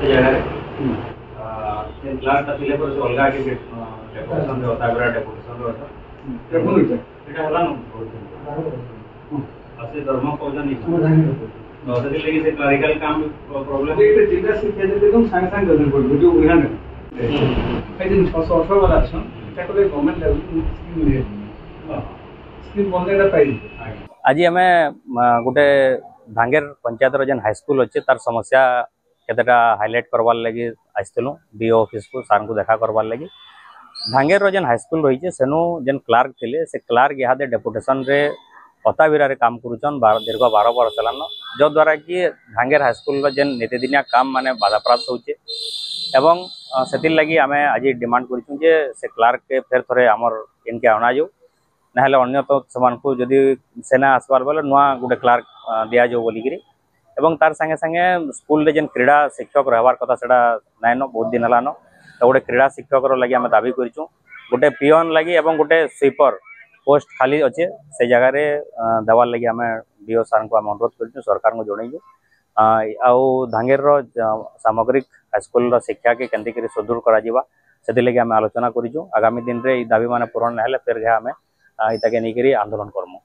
से जगह से क्लास थिले पर से अलगा के डेपुटेशन रे होता है डेपुटेशन रे होता देखो नहीं एटा हला न असली धर्म पौजन नहीं तो से लगी से क्लरिकल काम प्रॉब्लम ये जिला शिक्षा देते तुम सांग सांग गजन कर वीडियो उहान है दिन 618 वाला छ এটা করে গভর্নমেন্ট লেভেল স্কিম দিয়ে स्कीम बंदेटा पाई आज आम गोटे भांगेर पंचायत जेन हाईस्कूल अच्छे तार समस्या केतेटा हाईलाइट करवार लगी आसलु डीओ ऑफिस को सार को देखा करवार लगी भांगेर जेन हाईस्कूल रही सेनु जेन क्लार्क थे से क्लार्क इहादे डेपुटेशन रे अताविरा काम करुचन दीर्घ 12 वर्ष चलान जो द्वारा कि भांगेर हाईस्कूल जेन नीतिदिनिया काम माने बाधाप्राप्त होचे एवं से लगी आम आज डिमांड करूँ जे से क्लार्क के फेर थोड़े आमर इनके अना जाऊ ना अन्य तो से जदि सेना आसबार बेले नुआ गोटे क्लार्क दि जाऊ बोलिकी एवं तार संगे संगे स्कूल जेन क्रीड़ा शिक्षक रहबार कथा से नाइन बहुत दिन हलान तो गोटे क्रीड़ा शिक्षक लगी आम दाबी करूँ गोटे पियन लगी एवं गोटे स्वीपर पोस्ट खाली अच्छे से जगार देवार लगी आम डीओ सार को आम अनुरोध कर सरकार को जनईजु आउ धांगेर सामग्रिक हाईस्कूल शिक्षा के केंद्रिक सुदृढ़ कर आम आलोचना करूँ आगामी दिन में दाबी मान पूरण ना फिर आम इताके नहीं आंदोलन करमु।